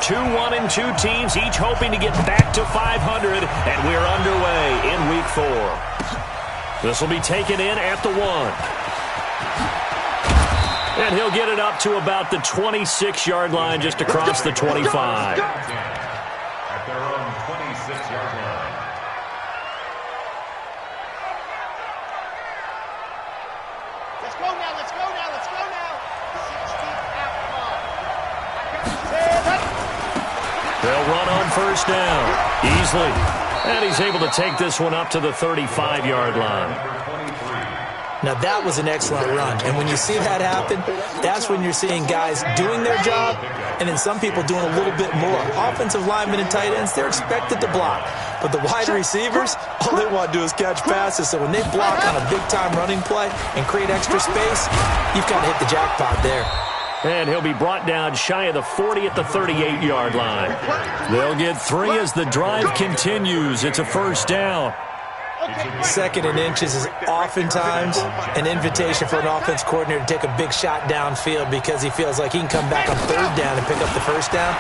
2 1-2 teams, each hoping to get back to 500, and we're underway in Week 4. This will be taken in at the 1. And he'll get it up to about the 26-yard line, just across the 25. At their own 26-yard line. Let's go now, let's go now, let's go now. 16 out, They'll run on first down easily. And he's able to take this one up to the 35-yard line. Now, that was an excellent run. And when you see that happen, that's when you're seeing guys doing their job and then some people doing a little bit more. Offensive linemen and tight ends, they're expected to block. But the wide receivers, all they want to do is catch passes. So when they block on a big-time running play and create extra space, you've got to hit the jackpot there. And he'll be brought down shy of the 40 at the 38-yard line. They'll get 3 as the drive continues. It's a first down. Second and inches is oftentimes an invitation for an offense coordinator to take a big shot downfield because he feels like he can come back on third down and pick up the first down.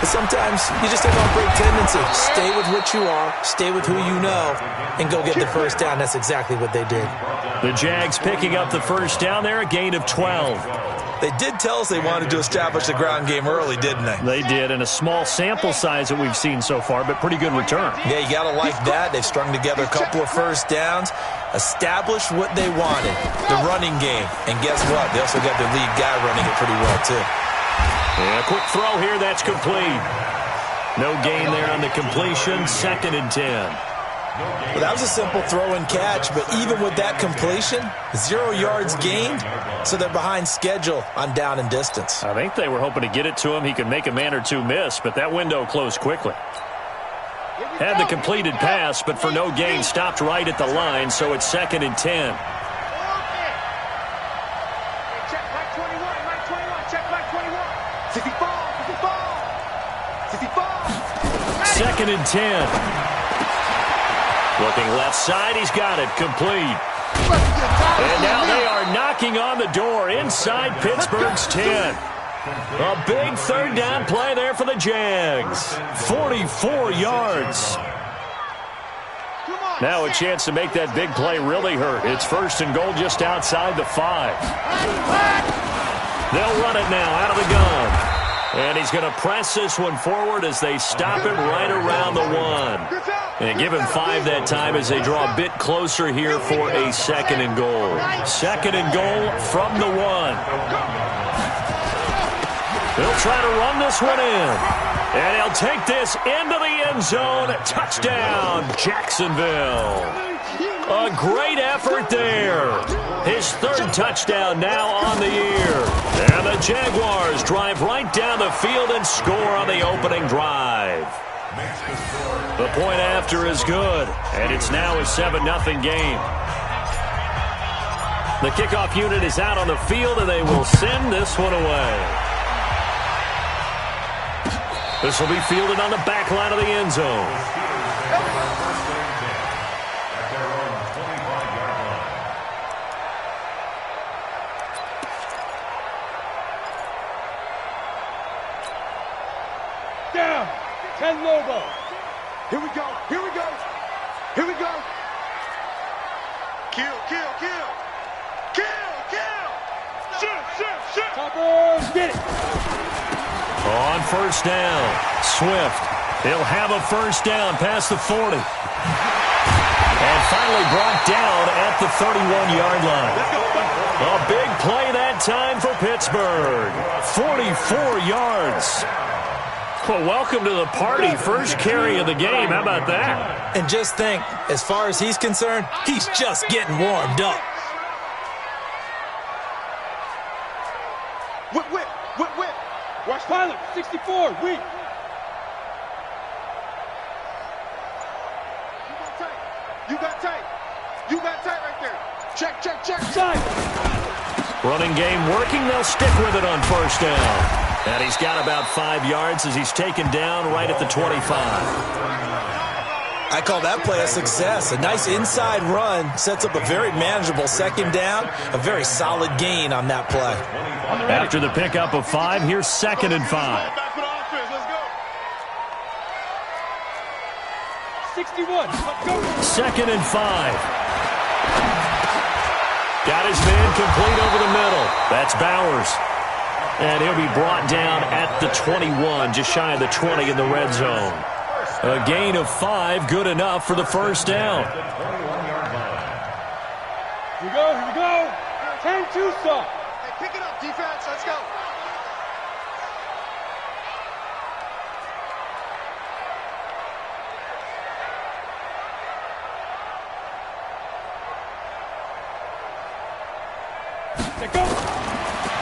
But sometimes you just have a great tendency. Stay with what you are, stay with who you know, and go get the first down. That's exactly what they did. The Jags picking up the first down there, a gain of 12. They did tell us they wanted to establish the ground game early, didn't they? They did, and a small sample size that we've seen so far, but pretty good return. Yeah, you got to like that. They've strung together a couple of first downs, established what they wanted, the running game. And guess what? They also got their lead guy running it pretty well, too. Yeah, quick throw here, that's complete. No gain there on the completion, 2nd and 10. Well, that was a simple throw and catch, but even with that completion, 0 yards gained, so they're behind schedule on down and distance. I think they were hoping to get it to him. He could make a man or two miss, but that window closed quickly. Had the completed pass, but for no gain, stopped right at the line, so it's 2nd and 10. Check back 21, right 21, check back 21. 64, 2nd and 10. Looking left side, he's got it, complete. And now they are knocking on the door inside Pittsburgh's 10. A big third down play there for the Jags. 44 yards. Now a chance to make that big play really hurt. It's 1st and goal just outside the 5. They'll run it now out of the gun. And he's going to press this one forward as they stop him right around the 1. And give him 5 that time as they draw a bit closer here for a 2nd and goal. 2nd and goal from the 1. He'll try to run this one in. And he'll take this into the end zone. Touchdown, Jacksonville. A great effort there. His 3rd touchdown now on the year. And the Jaguars drive right down the field and score on the opening drive. The point after is good, and it's now a 7-0 game. The kickoff unit is out on the field, and they will send this one away. This will be fielded on the back line of the end zone. down. 10 Lobo. Here we go. Here we go. Here we go. Kill, kill, kill. Kill, kill. Shoot, shoot, shoot. Toppers, get it. On first down, Swift. He'll have a first down past the 40. And finally brought down at the 31-yard line. A big play that time for Pittsburgh. 44 yards. Well, welcome to the party. First carry of the game. How about that? And just think, as far as he's concerned, he's just getting warmed up. Whip, whip, whip, whip. Watch pilot, 64, weak. You got tight. You got tight right there. Check, check, check. Side. Running game working. They'll stick with it on first down. And he's got about 5 yards as he's taken down right at the 25. I call that play a success. A nice inside run sets up a very manageable second down. A very solid gain on that play. After the pickup of 5, here's 2nd and 5. Back for the offense. Let's go. 61. Second and 5. Got his man complete over the middle. That's Bowers. And he'll be brought down at the 21, just shy of the 20 in the red zone. A gain of 5, good enough for the first down. Here we go. 10-2 stop. Hey, pick it up, defense. Let's go.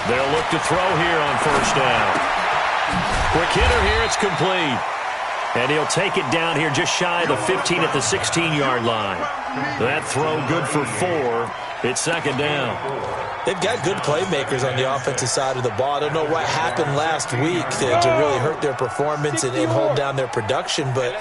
They'll look to throw here on first down. Quick hitter here, it's complete. And he'll take it down here just shy of the 15 at the 16-yard line. That throw good for 4. It's second down. They've got good playmakers on the offensive side of the ball. I don't know what happened last week to really hurt their performance and hold down their production, but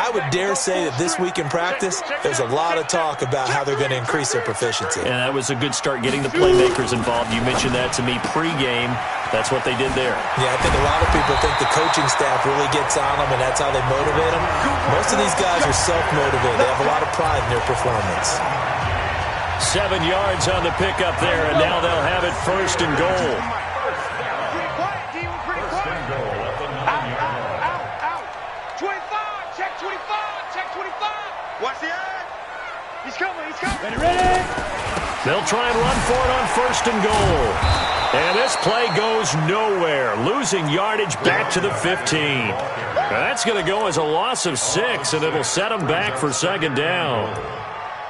I would dare say that this week in practice, there's a lot of talk about how they're going to increase their proficiency. And that was a good start getting the playmakers involved. You mentioned that to me pregame. That's what they did there. Yeah, I think a lot of people think the coaching staff really gets on them, and that's how they motivate them. Most of these guys are self-motivated. They have a lot of pride in their performance. 7 yards on the pickup there, and now they'll have it first and goal. First and goal at the 9-yard line. Out. 25. Check 25. Check 25. Watch the eye. He's coming. Ready. They'll try and run for it on first and goal. And this play goes nowhere, losing yardage back to the 15. That's going to go as a loss of 6, and it'll set them back for second down.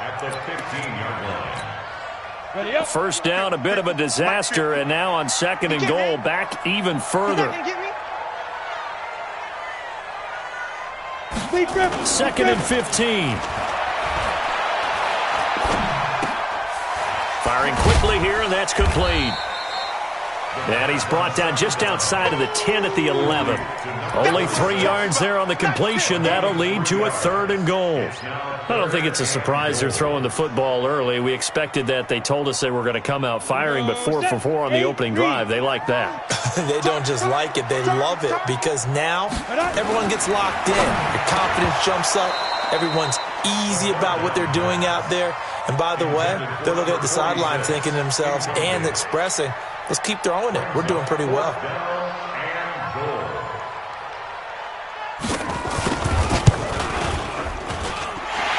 At the 15-yard line. First down, a bit of a disaster, and now on second and goal, back even further. Second and 15. Firing quickly here, and that's complete. And he's brought down just outside of the 10 at the 11. Only 3 yards there on the completion. That'll lead to a third and goal. I don't think it's a surprise they're throwing the football early. We expected that. They told us they were going to come out firing, but 4 for 4 on the opening drive. They like that. They don't just like it. They love it because now everyone gets locked in. Your confidence jumps up. Everyone's easy about what they're doing out there. And by the way, they're looking at the sideline thinking to themselves and expressing, let's keep throwing it. We're doing pretty well.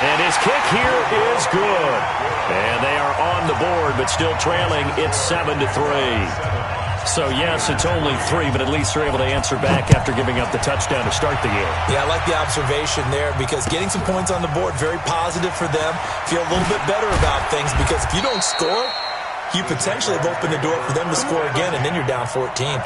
And his kick here is good. And they are on the board, but still trailing. It's 7-3. So, yes, it's only 3, but at least they're able to answer back after giving up the touchdown to start the game. Yeah, I like the observation there because getting some points on the board, very positive for them. Feel a little bit better about things because if you don't score, you potentially have opened the door for them to score again, and then you're down 14.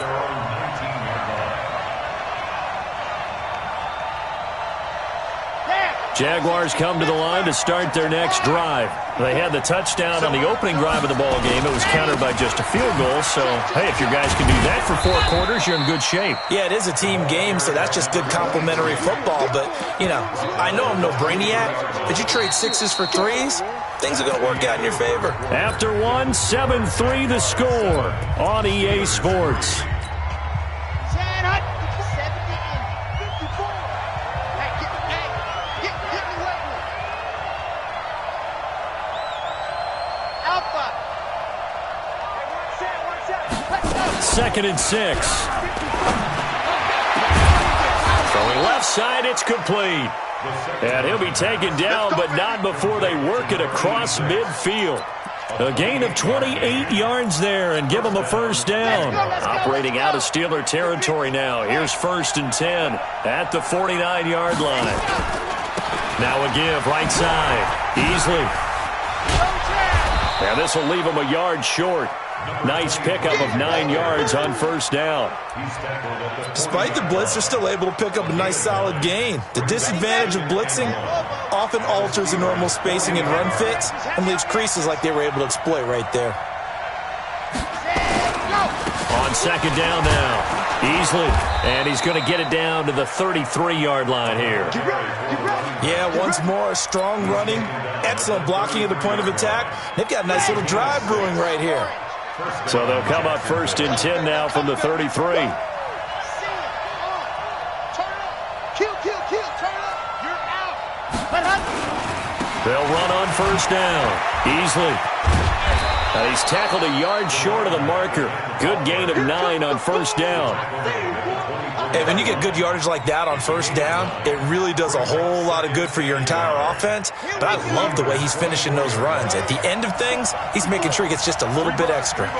Jaguars come to the line to start their next drive. They had the touchdown on the opening drive of the ball game. It was countered by just a field goal. So, hey, if your guys can do that for 4 quarters, you're in good shape. Yeah, it is a team game, so that's just good complementary football. But, you know, I know I'm no brainiac, but you trade 6s for 3s, things are going to work out in your favor. After 1, 7-3 the score on EA Sports. Second and 6. Throwing left side, it's complete. And he'll be taken down, but not before they work it across midfield. A gain of 28 yards there and give them a first down. Operating out of Steeler territory now. Here's first and 10 at the 49-yard line. Now a give right side. Easley. And this will leave them a yard short. Nice pickup of 9 yards on first down. Despite the blitz, they're still able to pick up a nice solid gain. The disadvantage of blitzing often alters the normal spacing and run fits and leaves creases like they were able to exploit right there. On second down now. Easley, and he's going to get it down to the 33-yard line here. Yeah, once more, strong running, excellent blocking at the point of attack. They've got a nice little drive brewing right here. So they'll come up first and 10 now from the 33. They'll run on first down. Easily. He's tackled a yard short of the marker. Good gain of 9 on first down. Hey, when you get good yardage like that on first down, it really does a whole lot of good for your entire offense. But I love the way he's finishing those runs. At the end of things, he's making sure he gets just a little bit extra. On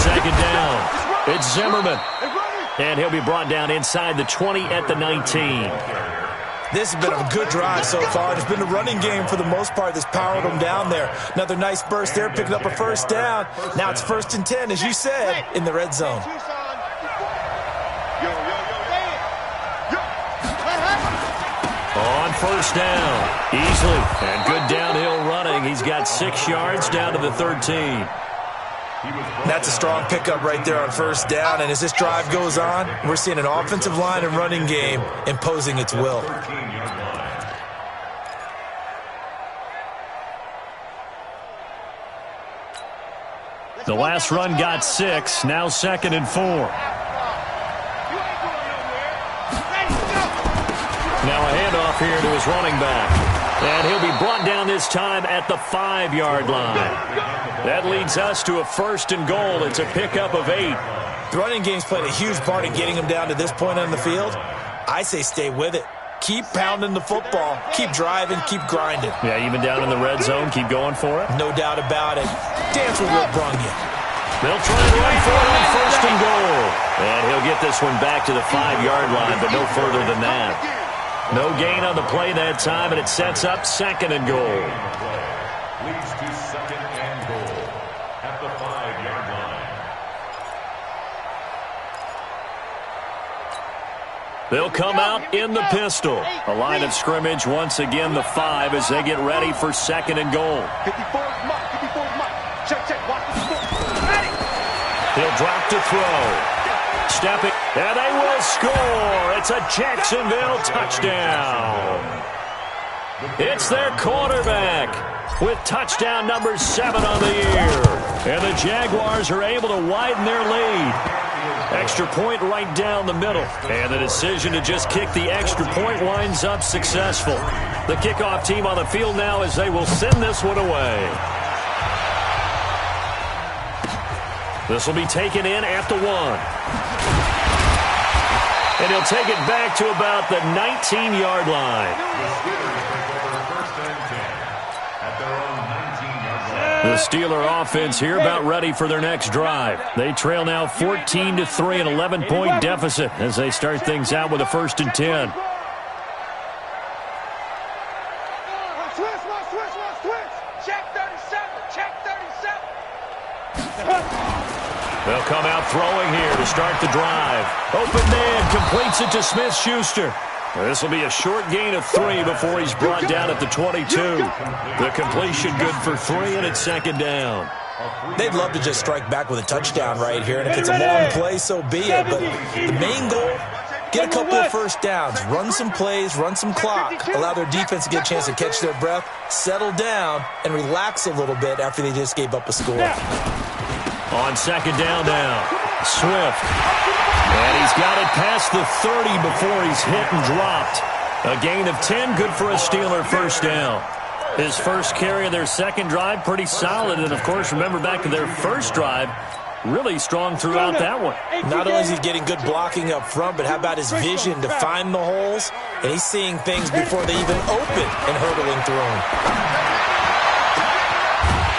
second down, it's Zimmerman. And he'll be brought down inside the 20 at the 19. This has been a good drive so far. It's been the running game for the most part that's powered them down there. Another nice burst there, picking up a first down. Now it's 1st and 10, as you said, in the red zone. On first down, easily, and good downhill running. He's got 6 yards down to the 13. That's a strong pickup right there on first down, and as this drive goes on, we're seeing an offensive line and running game imposing its will. The last run got 6, now 2nd and 4. Now a handoff here to his running back. And he'll be brought down this time at the 5-yard line. That leads us to a 1st and goal. It's a pickup of 8. The running game's played a huge part in getting him down to this point on the field. I say stay with it. Keep pounding the football. Keep driving. Keep grinding. Yeah, even down in the red zone, keep going for it. No doubt about it. Dance with what brung you. They'll try and run for it on 1st and goal. And he'll get this one back to the 5-yard line, but no further than that. No gain on the play that time, and it sets up 2nd and goal. Leads to 2nd and goal at the 5-yard line. They'll come out in the pistol. A line of scrimmage once again, the 5, as they get ready for 2nd and goal. 54's mark. 54's mark. Check. Watch the score. He'll drop to throw. Stepping, and they will score. It's a Jacksonville touchdown. It's their quarterback with touchdown number 7 on the year. And the Jaguars are able to widen their lead. Extra point right down the middle. And the decision to just kick the extra point winds up successful. The kickoff team on the field now as they will send this one away. This will be taken in at the 1. And he'll take it back to about the 19-yard line. The Steeler offense here about ready for their next drive. They trail now 14-3, an 11-point deficit as they start things out with a 1st and 10. Check 37. They'll come out throwing here to start the drive. Open man, completes it to Smith-Schuster. This will be a short gain of 3 before he's brought down at the 22. The completion good for 3, and it's 2nd down. They'd love to just strike back with a touchdown right here, and if it's a long play, so be it. But the main goal, get a couple of first downs, run some plays, run some clock, allow their defense to get a chance to catch their breath, settle down, and relax a little bit after they just gave up a score. On 2nd down now, Swift. And he's got it past the 30 before he's hit and dropped. A gain of 10, good for a Steeler 1st down. His first carry of their 2nd drive, pretty solid. And, of course, remember back to their 1st drive, really strong throughout that one. Not only is he getting good blocking up front, but how about his vision to find the holes? And he's seeing things before they even open and hurdling through them.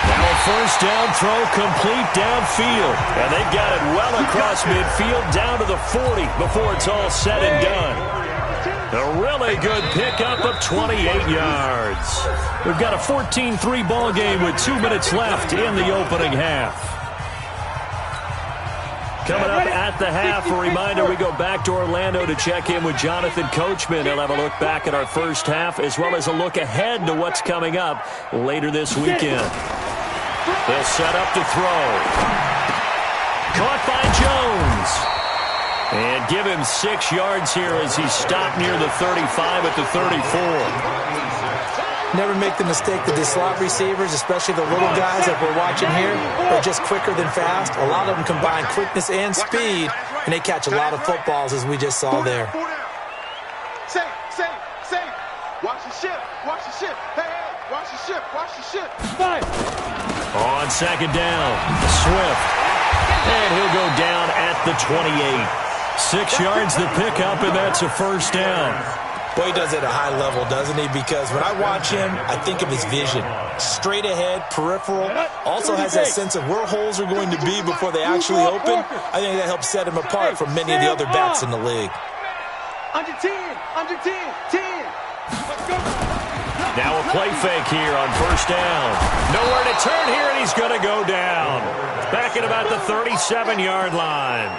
Now a 1st down throw complete downfield. And they've got it well across midfield down to the 40 before it's all said and done. A really good pickup of 28 yards. We've got a 14-3 ball game with 2 minutes left in the opening half. Coming up at the half, a reminder, we go back to Orlando to check in with Jonathan Coachman. He'll have a look back at our first half as well as a look ahead to what's coming up later this weekend. They'll set up to throw. Caught by Jones. And give him 6 yards here as he stopped near the 35 at the 34. Never make the mistake that the slot receivers, especially the little guys that we're watching here, are just quicker than fast. A lot of them combine quickness and speed, and they catch a lot of footballs, as we just saw there. Safe. Watch the ship. Watch the ship. Hey, watch the ship. Watch the ship. On second down, Swift. And he'll go down at the 28. 6 yards to pick up, and that's a first down. Boy, he does it at a high level, doesn't he? Because when I watch him, I think of his vision. Straight ahead, peripheral. Also has that sense of where holes are going to be before they actually open. I think that helps set him apart from many of the other backs in the league. Under 10. Under 10. 10. Let's go. Now a play fake here on first down. Nowhere to turn here, and he's going to go down. Back at about the 37-yard line.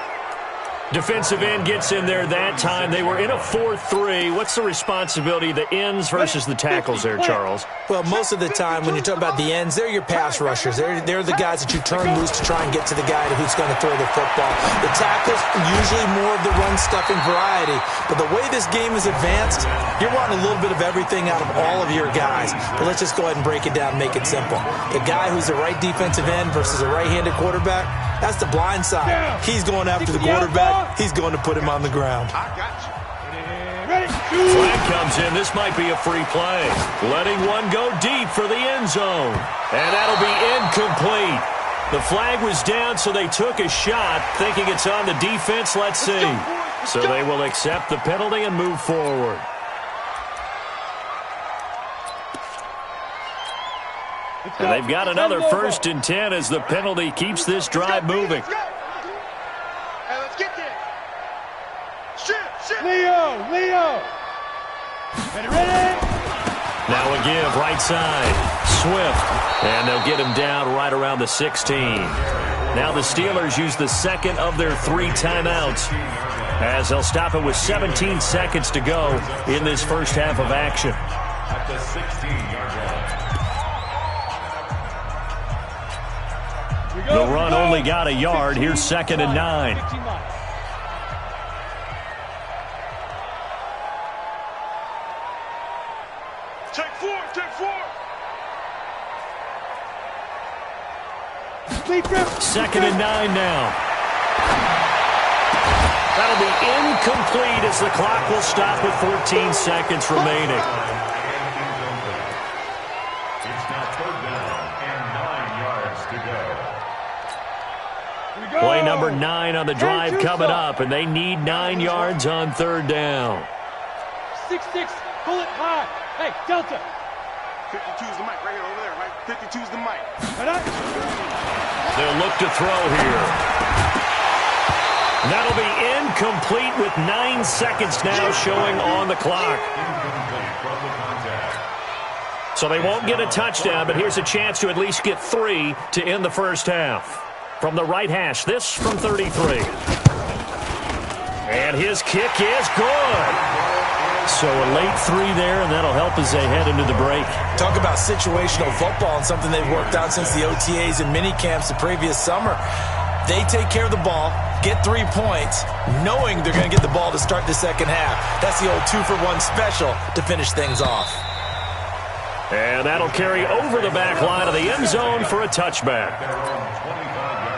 Defensive end gets in there that time. They were in a 4-3. What's the responsibility of the ends versus the tackles there, Charles? Well, most of the time when you talk about the ends, they're your pass rushers. They're the guys that you turn loose to try and get to the guy who's going to throw the football. The tackles, usually more of the run-stuffing variety. But the way this game is advanced, you're wanting a little bit of everything out of all of your guys. But let's just go ahead and break it down and make it simple. The guy who's the right defensive end versus a right-handed quarterback, that's the blind side. He's going after the quarterback. He's going to put him on the ground. I got you. Flag comes in. This might be a free play. Letting one go deep for the end zone. And that'll be incomplete. The flag was down, so they took a shot, thinking it's on the defense. Let's see. So they will accept the penalty and move forward. And they've got another 1st and 10 as the penalty keeps this drive moving. Hey, let's get there. Shit. Leo. Ready? Now a give, right side. Swift. And they'll get him down right around the 16. Now the Steelers use the second of their 3 timeouts, as they'll stop it with 17 seconds to go in this first half of action. At the 16-yard line. The run only got a yard. Here's 2nd and 9. Take 4. 2nd and 9 now. That'll be incomplete as the clock will stop with 14 seconds remaining. It's now 3rd down and 9 yards to go. Play number 9 on the drive coming up, and they need 9 yards on 3rd down. 6-6, pull it high. Hey, Delta. 52's the mic right here over there, right? 52's the mic. They'll look to throw here. That'll be incomplete with 9 seconds now showing on the clock. Incomplete from the contact. So they won't get a touchdown, but here's a chance to at least get 3 to end the first half. From the right hash, this from 33. And his kick is good. So a late 3 there, and that'll help as they head into the break. Talk about situational football and something they've worked out since the OTAs and mini camps the previous summer. They take care of the ball, get 3 points, knowing they're going to get the ball to start the second half. That's the old 2-for-1 special to finish things off. And that'll carry over the back line of the end zone for a touchback. They're on 25-yard line.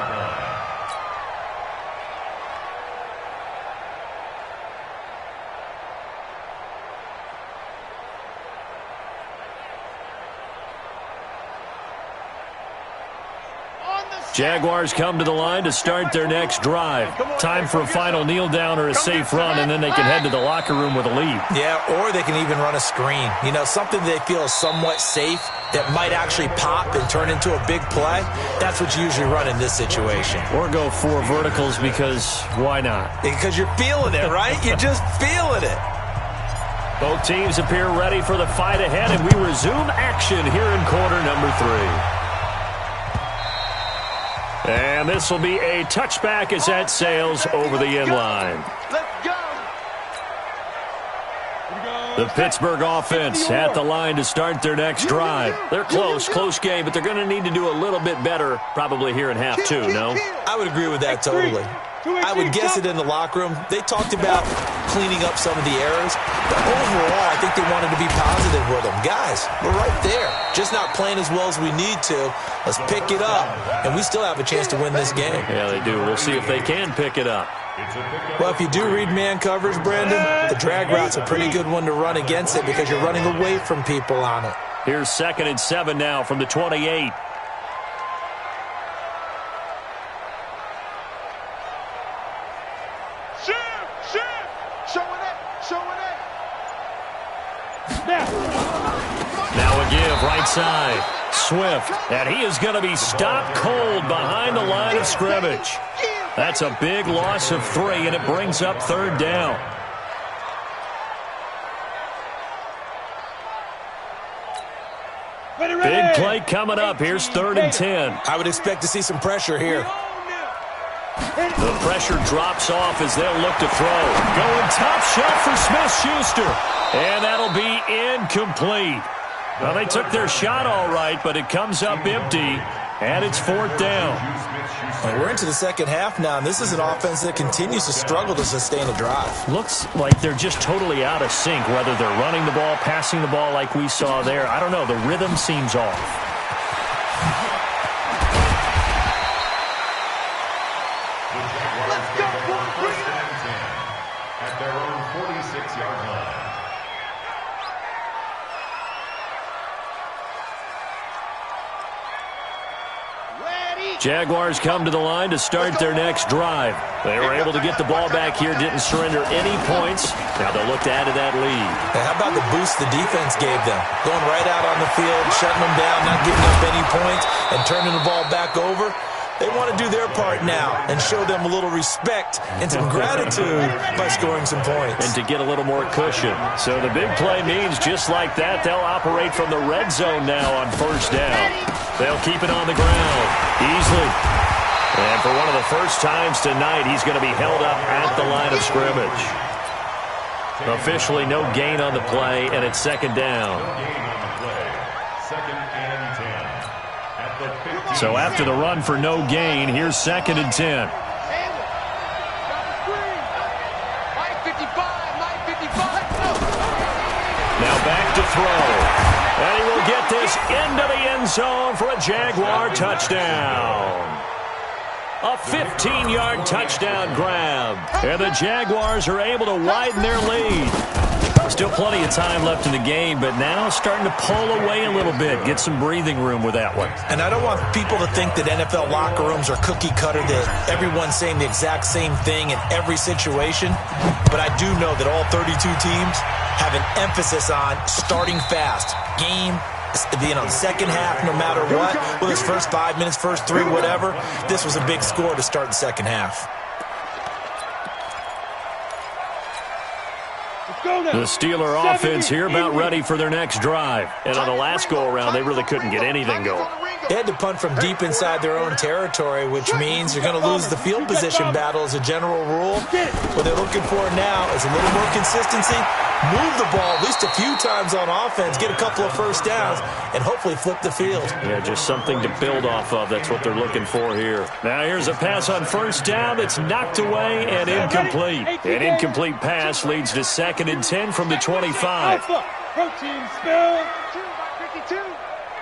Jaguars come to the line to start their next drive. Time for a final kneel down or a safe run, and then they can head to the locker room with a lead. Yeah, or they can even run a screen. You know, something they feel is somewhat safe that might actually pop and turn into a big play. That's what you usually run in this situation. Or go 4 verticals because why not? Because you're feeling it, right? You're just feeling it. Both teams appear ready for the fight ahead, and we resume action here in quarter number 3. And this will be a touchback as that sails over the end line. Let's go. The Pittsburgh offense at the line to start their next drive. They're close game, but they're going to need to do a little bit better probably here in half 2, no? I would agree with that totally. I would guess it in the locker room. They talked about cleaning up some of the errors, but overall, I think they wanted to be positive with them. Guys, we're right there. Just not playing as well as we need to. Let's pick it up, and we still have a chance to win this game. Yeah, they do. We'll see if they can pick it up. Well, if you do read man coverage, Brandon, the drag route's a pretty good one to run against it because you're running away from people on it. Here's 2nd and 7 now from the 28. Now a give right side. Swift, and he is going to be stopped cold behind the line of scrimmage. That's a big loss of 3, and it brings up 3rd down. Big play coming up. Here's 3rd and 10. I would expect to see some pressure here. The pressure drops off as they'll look to throw. Going top shelf for Smith-Schuster. And that'll be incomplete. Well, they took their shot all right, but it comes up empty, and it's 4th down. Well, we're into the second half now, and this is an offense that continues to struggle to sustain a drive. Looks like they're just totally out of sync, whether they're running the ball, passing the ball like we saw there. I don't know. The rhythm seems off. At their own 46-yard line. Jaguars come to the line to start their next drive. They were able to get the ball back here, didn't surrender any points. Now they'll look to add to that lead. Hey, how about the boost the defense gave them? Going right out on the field, shutting them down, not giving up any points, and turning the ball back over. They want to do their part now and show them a little respect and some gratitude by scoring some points. And to get a little more cushion. So the big play means just like that, they'll operate from the red zone now on 1st down. They'll keep it on the ground easily. And for one of the first times tonight, he's going to be held up at the line of scrimmage. Officially no gain on the play, and it's 2nd down. So after the run for no gain, here's 2nd and 10. Now back to throw. And he will get this into the end zone for a Jaguar touchdown. A 15-yard touchdown grab. And the Jaguars are able to widen their lead. Still plenty of time left in the game, but now starting to pull away a little bit. Get some breathing room with that one. And I don't want people to think that NFL locker rooms are cookie cutter, that everyone's saying the exact same thing in every situation. But I do know that all 32 teams have an emphasis on starting fast. Game, second half, no matter what. Whether it's first 5 minutes, first 3, whatever. This was a big score to start the second half. The Steeler offense here about ready for their next drive. And on the last go-around, they really couldn't get anything going. They had to punt from deep inside their own territory, which means you're going to lose the field position battle as a general rule. What they're looking for now is a little more consistency, move the ball at least a few times on offense, get a couple of first downs, and hopefully flip the field. Yeah, just something to build off of. That's what they're looking for here. Now here's a pass on 1st down that's knocked away and incomplete. An incomplete pass leads to 2nd and 10 from the 25. Protein spill. 52.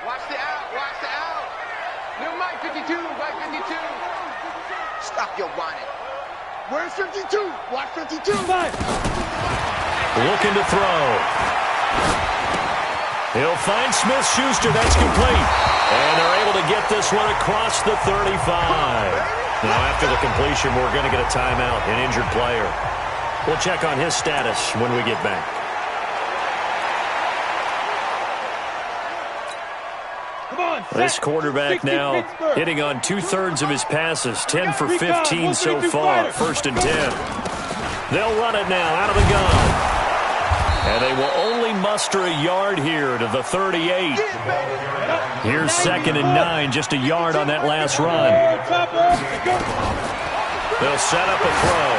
Watch the out. Watch the out. Little Mike 52. Mike 52. Stop your whining. Where's 52? Watch 52. Looking to throw. He'll find Smith-Schuster. That's complete. And they're able to get this one across the 35. Now after the completion, we're going to get a timeout, an injured player. We'll check on his status when we get back. This quarterback now hitting on 2/3 of his passes, 10 for 15 so far. 1st and 10. They'll run it now out of the gun. And they will only muster a yard here to the 38. Here's 2nd and 9, just a yard on that last run. They'll set up a throw.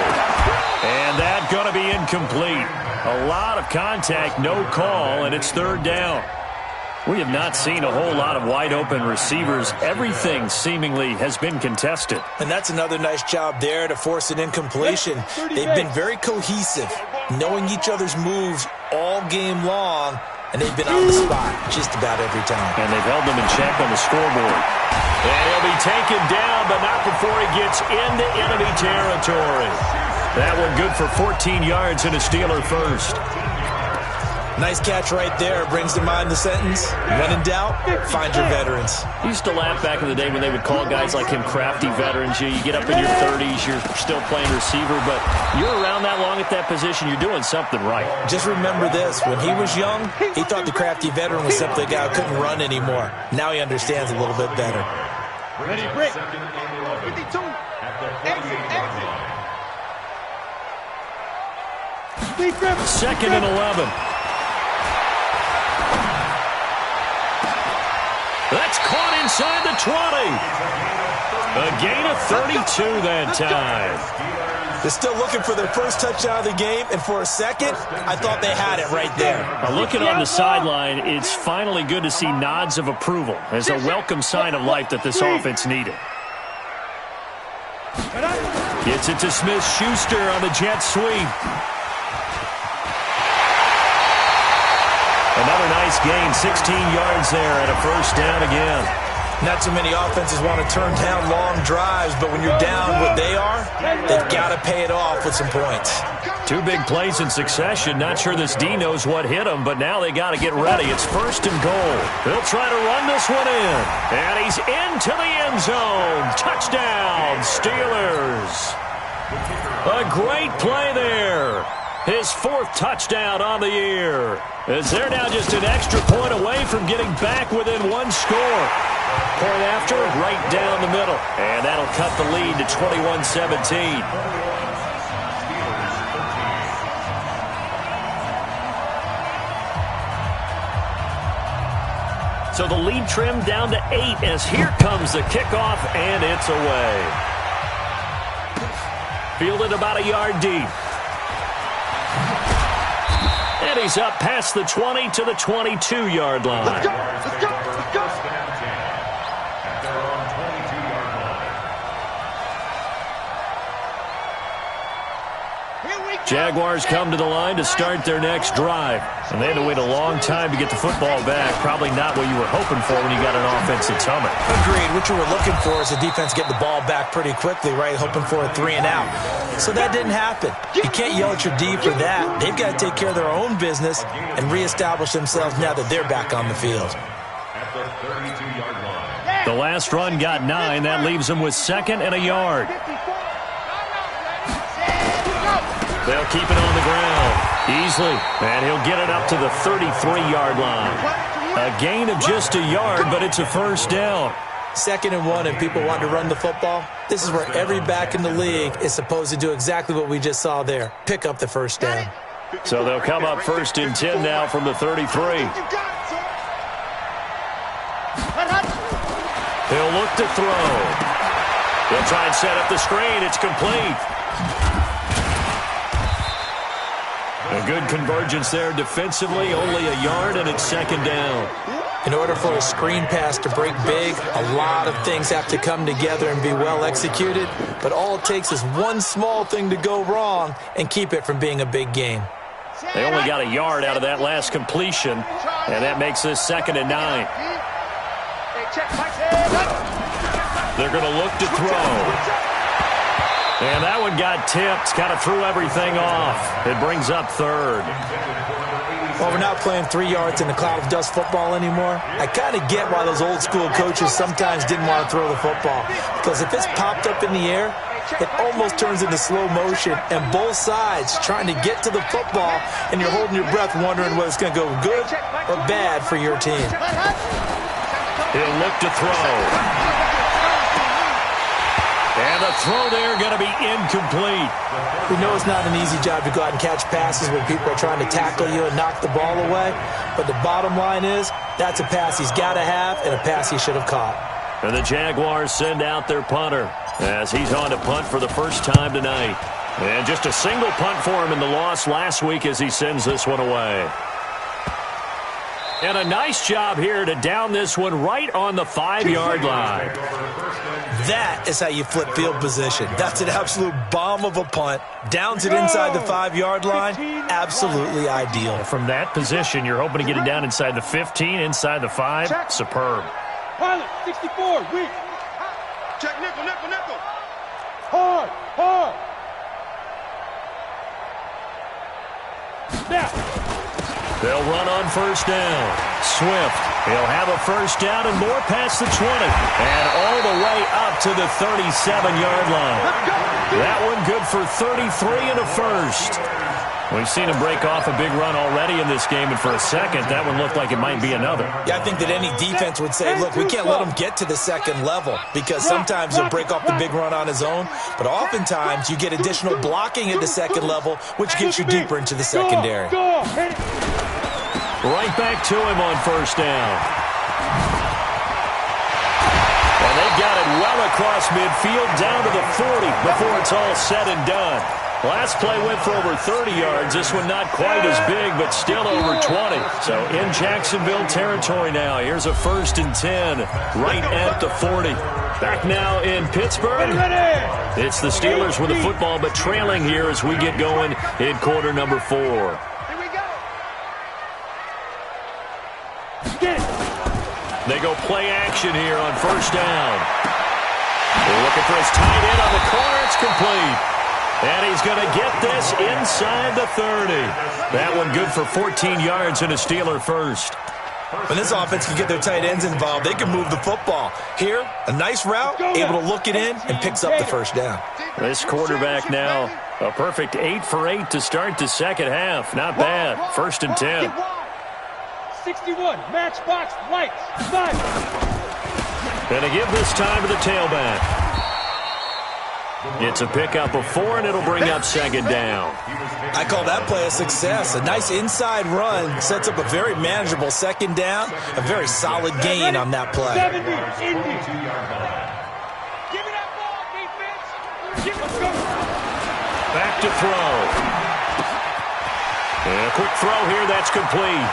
And that's going to be incomplete. A lot of contact, no call, and it's 3rd down. We have not seen a whole lot of wide-open receivers. Everything seemingly has been contested. And that's another nice job there to force an incompletion. They've been very cohesive, knowing each other's moves all game long, and they've been on the spot just about every time. And they've held them in check on the scoreboard. And he'll be taken down, but not before he gets into enemy territory. That one good for 14 yards and a Steeler first. Nice catch right there. Brings to mind the sentence, when in doubt, find your veterans. I used to laugh back in the day when they would call guys like him crafty veterans. You get up in your 30s, you're still playing receiver, but you're around that long at that position, you're doing something right. Just remember this. When he was young, he thought the crafty veteran was simply a guy who couldn't run anymore. Now he understands a little bit better. Ready, break. 52. Exit. Second and 11. That's caught inside the 20. A gain of 32 that time. They're still looking for their first touchdown of the game, and for a second, I thought they had it right there. Looking on the sideline, it's finally good to see nods of approval as a welcome sign of life that this offense needed. Gets it to Smith-Schuster on the jet sweep. Another nice gain, 16 yards there and a first down again. Not too many offenses want to turn down long drives, but when you're down what they are, they've got to pay it off with some points. Two big plays in succession. Not sure this D knows what hit him, but now they got to get ready. It's first and goal. They'll try to run this one in. And he's into the end zone. Touchdown, Steelers. A great play there. His fourth touchdown on the year. As they're now just an extra point away from getting back within one score. Point after, right down the middle. And that'll cut the lead to 21-17. So the lead trimmed down to 8 as here comes the kickoff, and it's away. Fielded about a yard deep. And he's up past the 20 to the 22-yard line. Let's go. Let's go. Let's go. Jaguars come to the line to start their next drive. And they had to wait a long time to get the football back. Probably not what you were hoping for when you got an offense that's humming. Agreed. What you were looking for is the defense get the ball back pretty quickly, right? Hoping for a 3 and out. So that didn't happen. You can't yell at your D for that. They've got to take care of their own business and reestablish themselves now that they're back on the field. At the 32-yard line. The last run got 9. That leaves them with second and a yard. They'll keep it on the ground easily, and he'll get it up to the 33-yard line. A gain of just a yard, but it's a first down. 2nd and 1, and people want to run the football. This is where every back in the league is supposed to do exactly what we just saw there. Pick up the first down. So they'll come up 1st and 10 now from the 33. He'll look to throw. He'll try and set up the screen. It's complete. A good convergence there defensively, only a yard, and it's 2nd down. In order for a screen pass to break big, a lot of things have to come together and be well executed, but all it takes is one small thing to go wrong and keep it from being a big game. They only got a yard out of that last completion, and that makes this 2nd and 9. They're going to look to throw. And that one got tipped, kind of threw everything off. It brings up 3rd. Well, we're not playing 3 yards in a cloud of dust football anymore. I kind of get why those old school coaches sometimes didn't want to throw the football. Because if it's popped up in the air, it almost turns into slow motion. And both sides trying to get to the football, and you're holding your breath wondering whether it's going to go good or bad for your team. He'll look to throw. And the throw there going to be incomplete. We know it's not an easy job to go out and catch passes when people are trying to tackle you and knock the ball away. But the bottom line is that's a pass he's got to have and a pass he should have caught. And the Jaguars send out their punter as he's on to punt for the first time tonight. And just a single punt for him in the loss last week as he sends this one away. And a nice job here to down this one right on the 5-yard line. That is how you flip field position. That's an absolute bomb of a punt. Downs it inside the 5-yard line. Absolutely ideal. From that position, you're hoping to get it down inside the 15, inside the 5. Superb. Pilot, 64, weak. Check nickel. Hard. Now. They'll run on first down. Swift, he'll have a first down and more past the 20. And all the way up to the 37-yard line. That one good for 33 and a first. We've seen him break off a big run already in this game, and for a second, that one looked like it might be another. Yeah, I think that any defense would say, look, we can't let him get to the second level, because sometimes he'll break off the big run on his own, but oftentimes you get additional blocking at the second level, which gets you deeper into the secondary. Right back to him on first down. And they've got it well across midfield down to the 40 before it's all said and done. Last play went for over 30 yards. This one not quite as big, but still over 20. So in Jacksonville territory now. Here's a 1st and 10 right at the 40. Back now in Pittsburgh. It's the Steelers with the football, but trailing here as we get going in quarter number 4. Here we go. They go play action here on first down. They're looking for his tight end on the corner. It's complete. And he's going to get this inside the 30. That one good for 14 yards and a Steeler first. When this offense can get their tight ends involved, they can move the football. Here, a nice route, able to look it in, and picks up the first down. This quarterback now, a perfect 8 for 8 to start the second half. Not bad. 1st and 10. 61, matchbox, lights, 5. Going to give this time to the tailback. It's a pickup of 4, and it'll bring up 2nd down. I call that play a success. A nice inside run sets up a very manageable 2nd down. A very solid gain on that play. 70, Indy. Give me that ball, defense. Let's go. Back to throw. And a quick throw here. That's complete.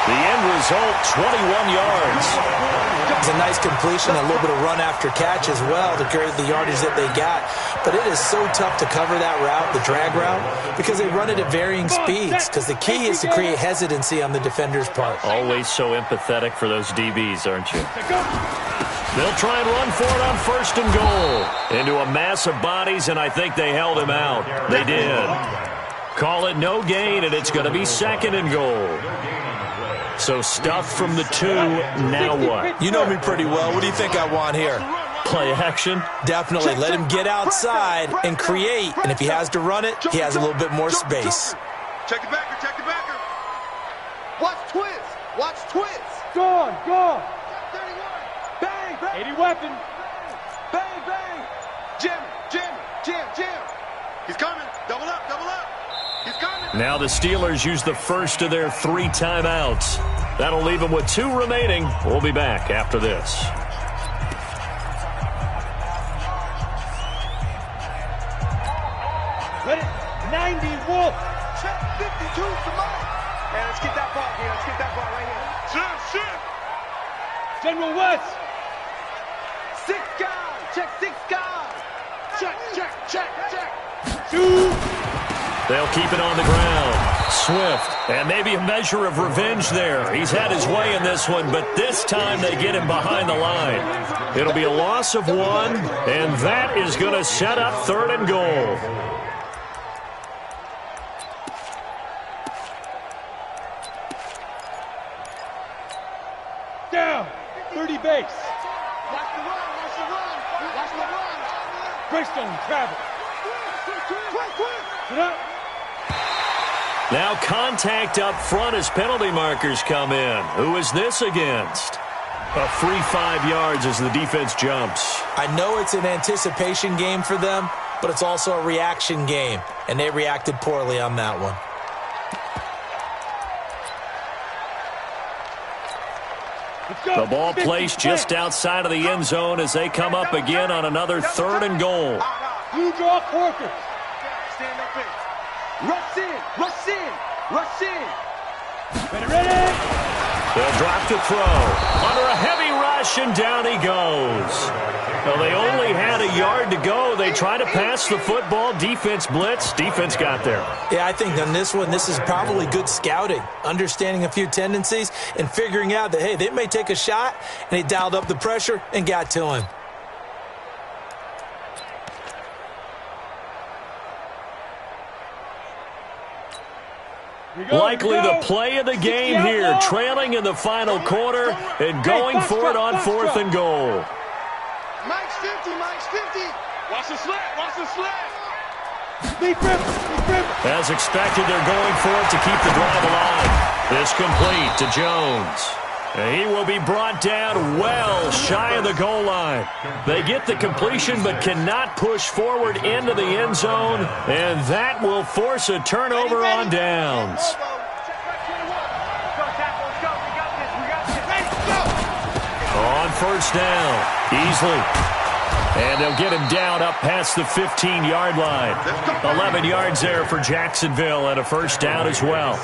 The end result, 21 yards. It's a nice completion, a little bit of run after catch as well to create the yardage that they got. But it is so tough to cover that route, the drag route, because they run it at varying speeds. Because the key is to create hesitancy on the defender's part. Always so empathetic for those DBs, aren't you? They'll try and run for it on 1st and goal. Into a mass of bodies, and I think they held him out. They did. Call it no gain, and it's going to be 2nd and goal. So stuffed from the 2, now what? You know me pretty well. What do you think I want here? Play action? Definitely. Let him get outside and create. And if he has to run it, he has a little bit more space. Check the backer, check the backer. Watch twist, watch twist. Gone. 31. Bang, bang. 80 weapon. Bang, bang. Jim. He's coming. Double up. He's coming. Now the Steelers use the first of their 3 timeouts. That'll leave them with 2 remaining. We'll be back after this. Ready? 90 Wolf. Check 52 for Mike. Hey, let's get that ball here. Let's get that ball right here. Shit. General West. 6 guys. Check 6 guys. Check. 2. They'll keep it on the ground. Swift, and maybe a measure of revenge there. He's had his way in this one, but this time they get him behind the line. It'll be a loss of 1, and that is going to set up 3rd and goal. Down. 30 base. Watch the run. Greystone travel. Quick. Get up. Now contact up front as penalty markers come in. Who is this against? A free 5 yards as the defense jumps. I know it's an anticipation game for them, but it's also a reaction game, and they reacted poorly on that one. The ball placed just outside of the end zone as they come up again on another 3rd and goal. Blue draw Corkers. Stand up in. Rush in. Ready. They'll drop to throw. Under a heavy rush, and down he goes. Well, they only had a yard to go. They try to pass the football. Defense blitz. Defense got there. Yeah, I think on this one, this is probably good scouting, understanding a few tendencies, and figuring out that, hey, they may take a shot, and they dialed up the pressure and got to him. Likely the play of the game here, trailing in the final quarter and going for it on 4th and goal. Mike's 50, Mike's 50. Watch the slant, watch the slant. As expected, they're going for it to keep the drive alive. This complete to Jones. He will be brought down well shy of the goal line. They get the completion but cannot push forward into the end zone, and that will force a turnover on downs. On 1st down, easily. And they'll get him down up past the 15-yard line. 11 yards there for Jacksonville and a 1st down as well.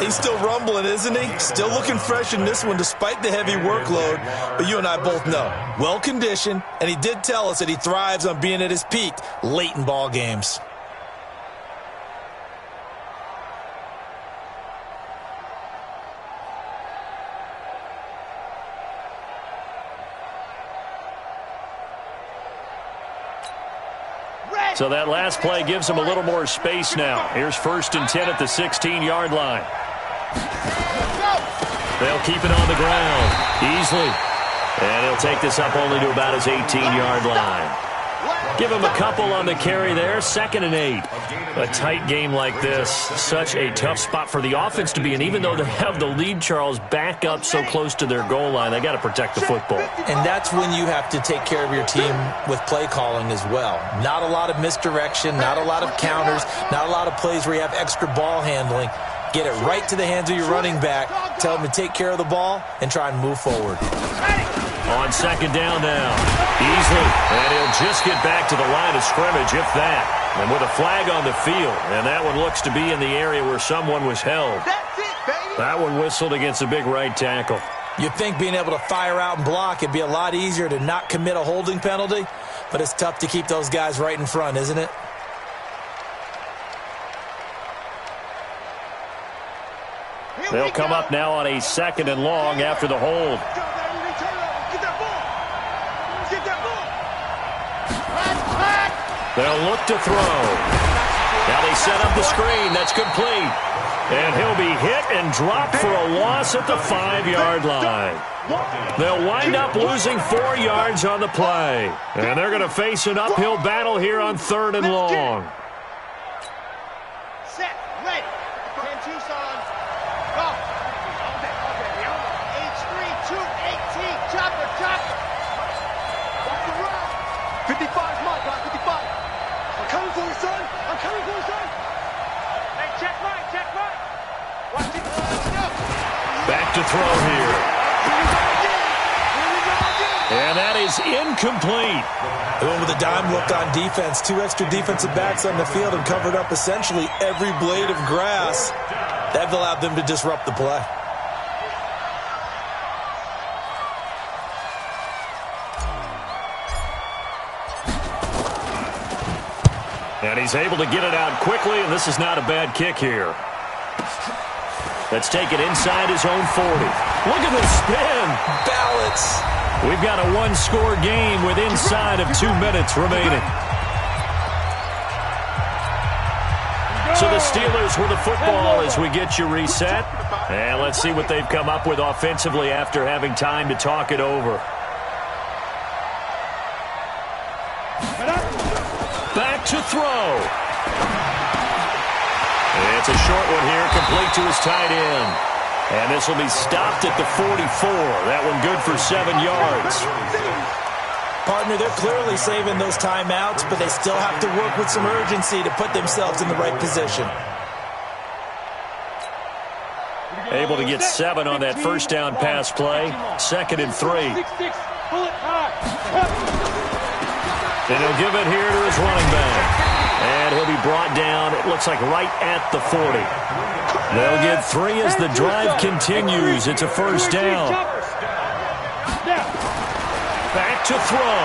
He's still rumbling, isn't he? Still looking fresh in this one despite the heavy workload. But you and I both know, well-conditioned, and he did tell us that he thrives on being at his peak late in ball games. So that last play gives him a little more space now. Here's 1st and 10 at the 16-yard line. They'll keep it on the ground easily. And he'll take this up only to about his 18-yard line. Give him a couple on the carry there. 2nd and 8. A tight game like this, such a tough spot for the offense to be in. Even though they have the lead, Charles, back up so close to their goal line, they got to protect the football. And that's when you have to take care of your team with play calling as well. Not a lot of misdirection, not a lot of counters, not a lot of plays where you have extra ball handling. Get it right to the hands of your running back, tell him to take care of the ball, and try and move forward. On 2nd down now, easily, and he'll just get back to the line of scrimmage, if that. And with a flag on the field, and that one looks to be in the area where someone was held. That's it, baby. That one whistled against a big right tackle. You'd think being able to fire out and block it'd be a lot easier to not commit a holding penalty, but it's tough to keep those guys right in front, isn't it? They'll come up now on a 2nd and long after the hold. They'll look to throw. Now they set up the screen. That's complete. And he'll be hit and dropped for a loss at the 5-yard line. They'll wind up losing 4 yards on the play. And they're going to face an uphill battle here on 3rd and long. Set, ready. 10-2, son. Go. H3, 218. Chopper, chopper. Off the run. 55 is mine, guys. 55. I'm coming for you, son. I'm coming for you, son. Hey, check right, check right. Watch it. Back to throw here. And that is incomplete. They went with a dime look on defense. 2 extra defensive backs on the field and covered up essentially every blade of grass. That allowed them to disrupt the play. And he's able to get it out quickly, and this is not a bad kick here. Let's take it inside his own 40. Look at the spin. Balance. We've got a 1-score game with inside of 2 minutes remaining. So the Steelers with the football as we get you reset. And let's see what they've come up with offensively after having time to talk it over. Back to throw. It's a short one here, complete to his tight end. And this will be stopped at the 44. That one good for 7 yards. Partner, they're clearly saving those timeouts, but they still have to work with some urgency to put themselves in the right position. Able to get 7 on that 1st down pass play. 2nd and 3. And he'll give it here to his running back. And he'll be brought down, it looks like right at the 40. They'll get 3 as the drive continues. It's a 1st down. Back to throw.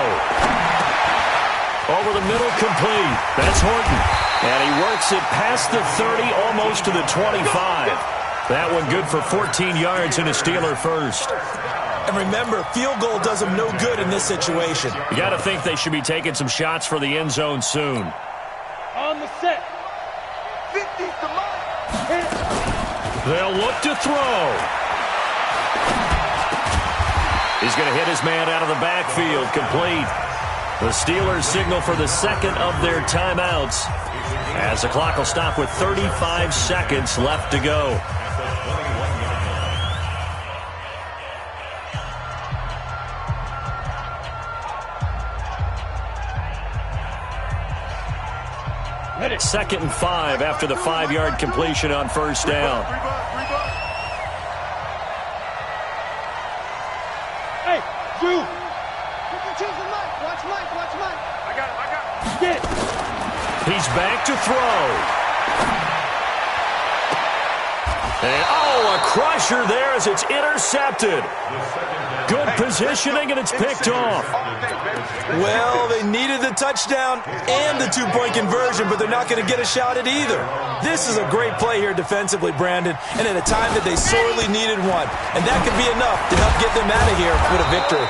Over the middle, complete. That's Horton. And he works it past the 30, almost to the 25. That one good for 14 yards and a Steeler first. And remember, field goal does them no good in this situation. You got to think they should be taking some shots for the end zone soon. On the set. 50's the mark. They'll look to throw. He's going to hit his man out of the backfield, complete. The Steelers signal for the second of their timeouts as the clock will stop with 35 seconds left to go. Second and 5 after the 5-yard completion on first down. Hey, you! Watch Mike. I got him. Get it! He's back to throw. And, a crusher there as it's intercepted. Good positioning, and it's picked off. Well, they needed the touchdown and the two-point conversion, but they're not going to get a shot at either. This is a great play here defensively, Brandon, and at a time that they sorely needed one. And that could be enough to help get them out of here with a victory.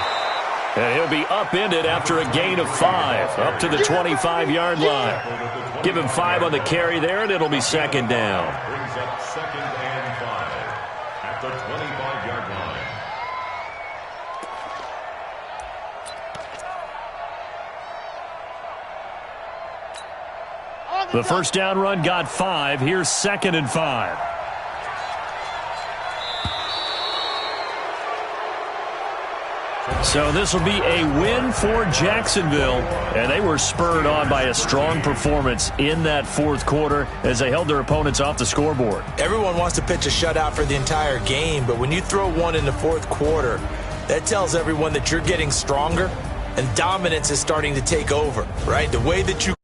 And he'll be upended after a gain of 5, up to the 25-yard line. Give him 5 on the carry there, and it'll be second down. Brings up second and 5 at the 25-yard line. The first down run got 5. Here's second and 5. So this will be a win for Jacksonville, and they were spurred on by a strong performance in that fourth quarter as they held their opponents off the scoreboard. Everyone wants to pitch a shutout for the entire game, but when you throw one in the fourth quarter, that tells everyone that you're getting stronger and dominance is starting to take over, right? The way that you